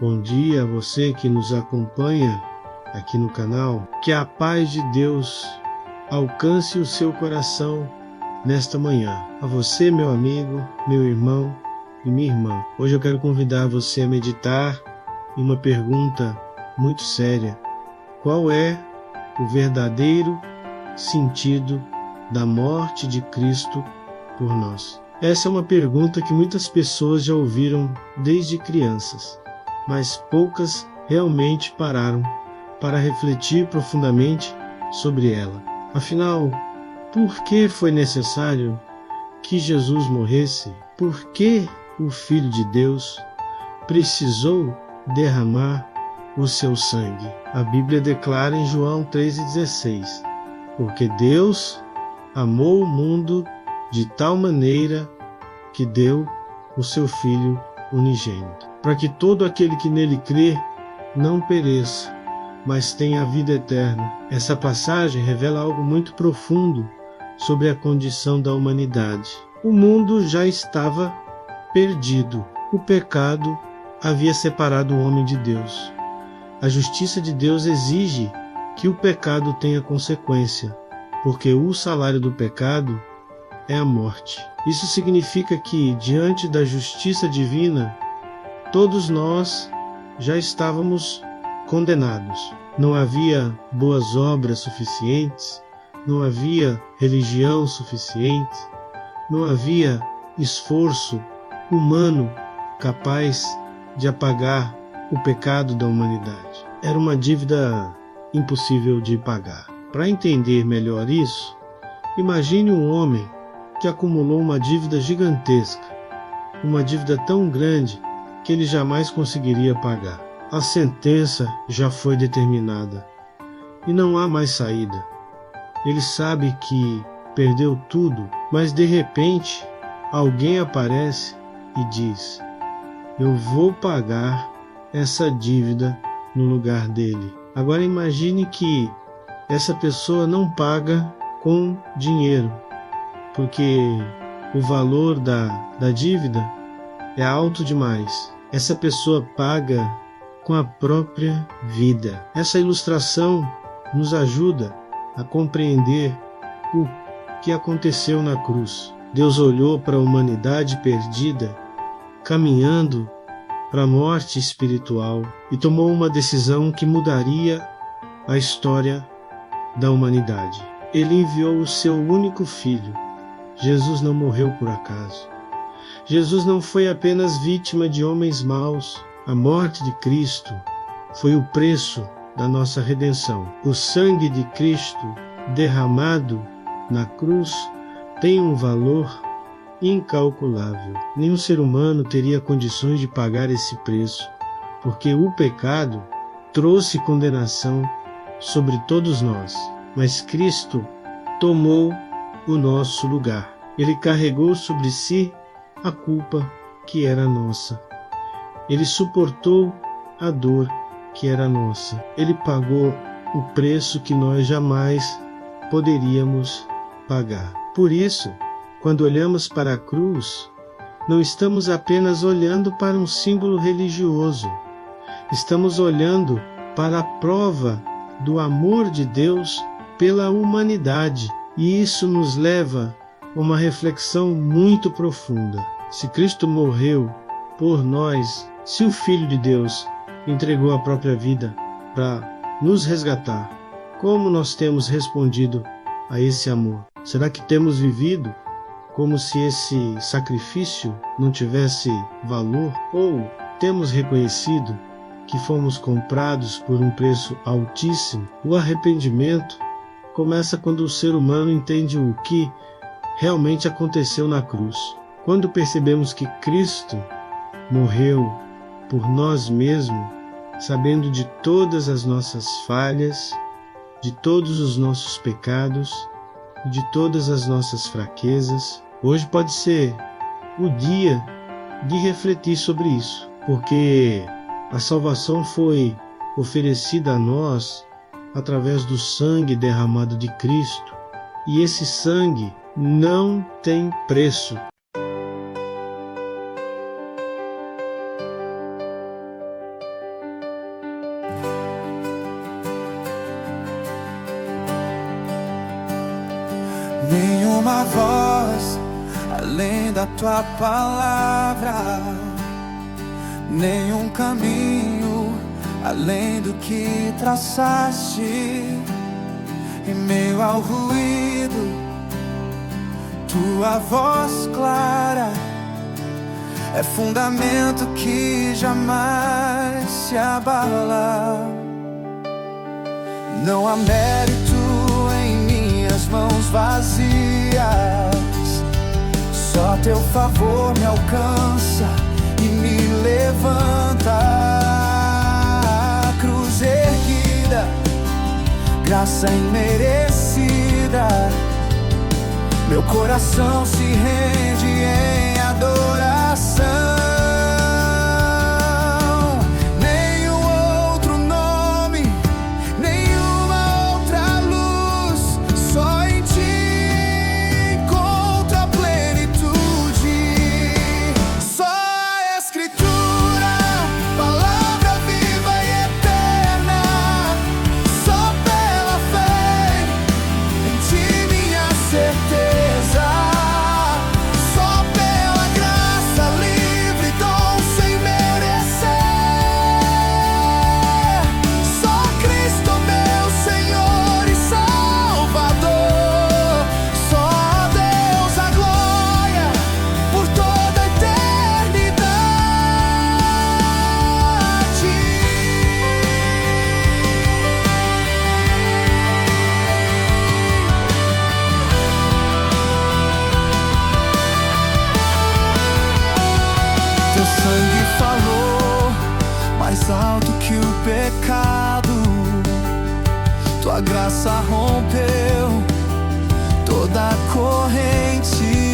Bom dia a você que nos acompanha aqui no canal. Que a paz de Deus alcance o seu coração nesta manhã. A você, meu amigo, meu irmão e minha irmã. Hoje eu quero convidar você a meditar em uma pergunta muito séria. Qual é o verdadeiro sentido da morte de Cristo por nós? Essa é uma pergunta que muitas pessoas já ouviram desde crianças, mas poucas realmente pararam para refletir profundamente sobre ela. Afinal, por que foi necessário que Jesus morresse? Por que o Filho de Deus precisou derramar o seu sangue? A Bíblia declara em João 3,16: porque Deus amou o mundo de tal maneira que deu o seu Filho unigênito, para que todo aquele que nele crê não pereça, mas tenha a vida eterna. Essa passagem revela algo muito profundo sobre a condição da humanidade. O mundo já estava perdido. O pecado havia separado o homem de Deus. A justiça de Deus exige que o pecado tenha consequência, porque o salário do pecado é a morte. Isso significa que, diante da justiça divina, todos nós já estávamos condenados. Não havia boas obras suficientes, não havia religião suficiente, não havia esforço humano capaz de apagar o pecado da humanidade. Era uma dívida impossível de pagar. Para entender melhor isso, imagine um homem que acumulou uma dívida gigantesca, uma dívida tão grande que ele jamais conseguiria pagar. A sentença já foi determinada e não há mais saída. Ele sabe que perdeu tudo, mas de repente alguém aparece e diz: eu vou pagar essa dívida no lugar dele. Agora imagine que essa pessoa não paga com dinheiro, porque o valor da dívida é alto demais. Essa pessoa paga com a própria vida. Essa ilustração nos ajuda a compreender o que aconteceu na cruz. Deus olhou para a humanidade perdida, caminhando para a morte espiritual, e tomou uma decisão que mudaria a história da humanidade. Ele enviou o seu único filho. Jesus não morreu por acaso. Jesus não foi apenas vítima de homens maus. A morte de Cristo foi o preço da nossa redenção. O sangue de Cristo derramado na cruz tem um valor incalculável. Nenhum ser humano teria condições de pagar esse preço, porque o pecado trouxe condenação sobre todos nós. Mas Cristo tomou o nosso lugar. Ele carregou sobre si a culpa que era nossa. Ele suportou a dor que era nossa. Ele pagou o preço que nós jamais poderíamos pagar. Por isso, quando olhamos para a cruz, não estamos apenas olhando para um símbolo religioso. Estamos olhando para a prova do amor de Deus pela humanidade. E isso nos leva a uma reflexão muito profunda. Se Cristo morreu por nós, se o Filho de Deus entregou a própria vida para nos resgatar, como nós temos respondido a esse amor? Será que temos vivido como se esse sacrifício não tivesse valor? Ou temos reconhecido que fomos comprados por um preço altíssimo? O arrependimento começa quando o ser humano entende o que realmente aconteceu na cruz. Quando percebemos que Cristo morreu por nós mesmos, sabendo de todas as nossas falhas, de todos os nossos pecados, de todas as nossas fraquezas. Hoje pode ser o dia de refletir sobre isso, porque a salvação foi oferecida a nós através do sangue derramado de Cristo, e esse sangue não tem preço. voz além da tua palavra, nenhum caminho além do que traçaste. Em meio ao ruído, tua voz clara é fundamento que jamais se abala. Não há mérito em minhas mãos vazias, só teu favor me alcança e me levanta. Cruz erguida, graça imerecida, meu coração se rende em adoração. Nenhum outro nome, nenhuma outra luz, só em ti encontro a plenitude. Só a Escritura, palavra viva e eterna, só pela fé em ti minha certeza. Só pela graça livre, dom sem merecer. Só Cristo meu Senhor e Salvador. Só a Deus a glória por toda a eternidade. Teu sangue falou mais alto que o pecado, tua graça rompeu toda a corrente.